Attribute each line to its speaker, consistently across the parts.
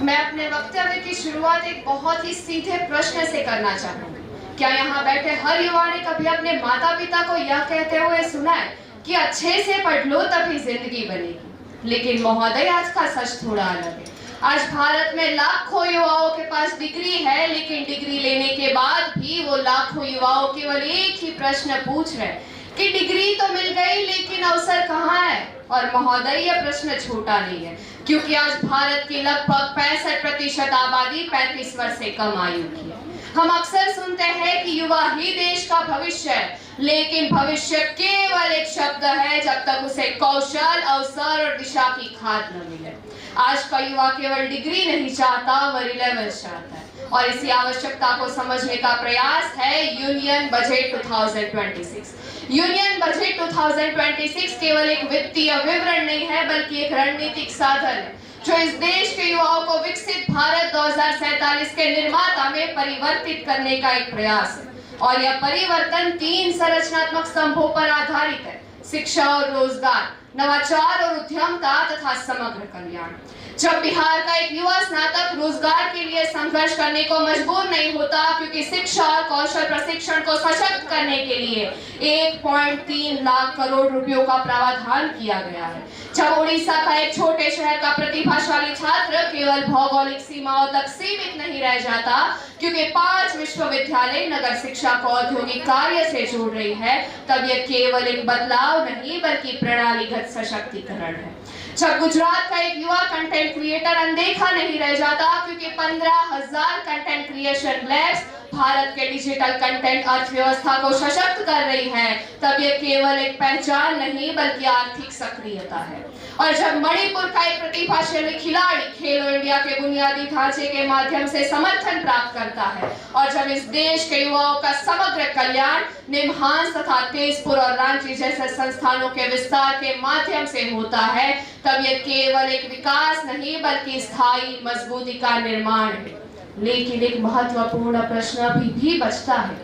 Speaker 1: मैं अपने वक्तव्य की शुरुआत एक बहुत ही सीधे प्रश्न से करना चाहूंगी। क्या यहाँ बैठे हर युवा ने कभी अपने माता पिता को यह कहते हुए सुना है कि अच्छे से पढ़ लो तभी जिंदगी बनेगी? लेकिन महोदय, आज का सच थोड़ा अलग है। आज भारत में लाखों युवाओं के पास डिग्री है, लेकिन डिग्री लेने के बाद भी वो लाखों युवाओं केवल एक ही प्रश्न पूछ रहे कि डिग्री तो मिल गई लेकिन अवसर कहाँ है? और महोदय, यह प्रश्न छोटा नहीं है, क्योंकि आज भारत की लगभग 65% आबादी 35 वर्ष से कम आयु की है। हम अक्सर सुनते हैं कि युवा ही देश का भविष्य है, लेकिन भविष्य केवल एक शब्द है जब तक उसे कौशल, अवसर और दिशा की खाद न मिले। आज का युवा केवल डिग्री नहीं चाहता, वह रिलेवेंस चाहता है, और इसी आवश्यकता को समझने का प्रयास है यूनियन बजट 2026। यूनियन बजट 2026 केवल एक वित्तीय विवरण नहीं है, बल्कि एक रणनीतिक साधन है जो इस देश के युवाओं को विकसित भारत 2047 के निर्माता में परिवर्तित करने का एक प्रयास है। और यह परिवर्तन 3 संरचनात्मक स्तंभों पर आधारित है: शिक्षा और रोजगार, नवाचार और उद्यमता तथा समग्र कल्याण। जब बिहार का एक युवा स्नातक रोजगार के लिए संघर्ष करने को मजबूर नहीं होता, क्योंकि शिक्षा और कौशल प्रशिक्षण को सशक्त करने के लिए 1.3 लाख करोड़ रुपयों का प्रावधान किया गया है। जब उड़ीसा का एक छोटे शहर का प्रतिभाशाली छात्र केवल भौगोलिक सीमाओं तक सीमित नहीं रह जाता, क्योंकि 5 विश्वविद्यालय नगर शिक्षा को औद्योगिक कार्य से जोड़ रही है, तब यह केवल एक बदलाव नहीं बल्कि प्रणालीगत सशक्तिकरण है। जब गुजरात का एक युवा कंटेंट क्रिएटर अनदेखा नहीं रह जाता, क्योंकि 15,000 कंटेंट क्रिएशन लैब्स भारत के डिजिटल कंटेंट अर्थव्यवस्था को सशक्त कर रही है, तब यह केवल एक पहचान नहीं बल्कि आर्थिक सक्रियता है। और जब मणिपुर का एक प्रतिभाशाली खिलाड़ी खेलो इंडिया के बुनियादी ढांचे के माध्यम से समर्थन प्राप्त करता है, और जब इस देश के युवाओं का समग्र कल्याण निमहांस तथा तेजपुर और रांची जैसे संस्थानों के विस्तार के माध्यम से होता है, तब यह केवल एक विकास नहीं बल्कि स्थायी मजबूती का निर्माण है। लेकिन एक महत्वपूर्ण प्रश्न अभी भी बचता है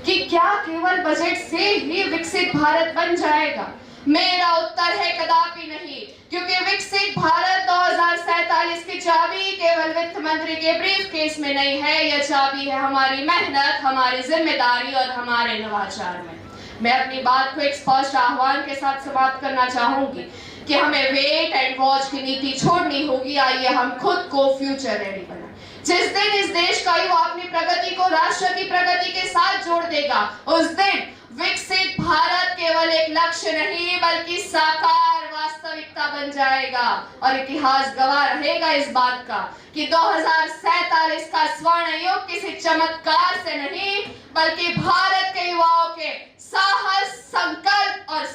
Speaker 1: कि क्या केवल बजट से ही विकसित भारत बन जाएगा? मेरा उत्तर है कदापि नहीं, क्योंकि विकसित भारत 2047 की चाबी केवल वित्त मंत्री के ब्रीफ केस में नहीं है। यह चाबी है हमारी मेहनत, हमारी जिम्मेदारी और हमारे नवाचार में। मैं अपनी बात को एक स्पष्ट आह्वान के साथ समाप्त करना चाहूंगी कि हमें वेट एंड वॉच की नीति छोड़नी होगी। आइए हम खुद को फ्यूचर रेडी बनाएं। जिस दिन इस देश का युवा अपनी प्रगति को राष्ट्र की प्रगति के साथ जोड़ देगा, उस दिन विकसित भारत केवल एक लक्ष्य नहीं बल्कि साकार वास्तविकता बन जाएगा। और इतिहास गवाह रहेगा इस बात का कि 2047 का स्वर्ण युग किसी चमत्कार से नहीं बल्कि भारत के युवाओं के साहस, संकल्प और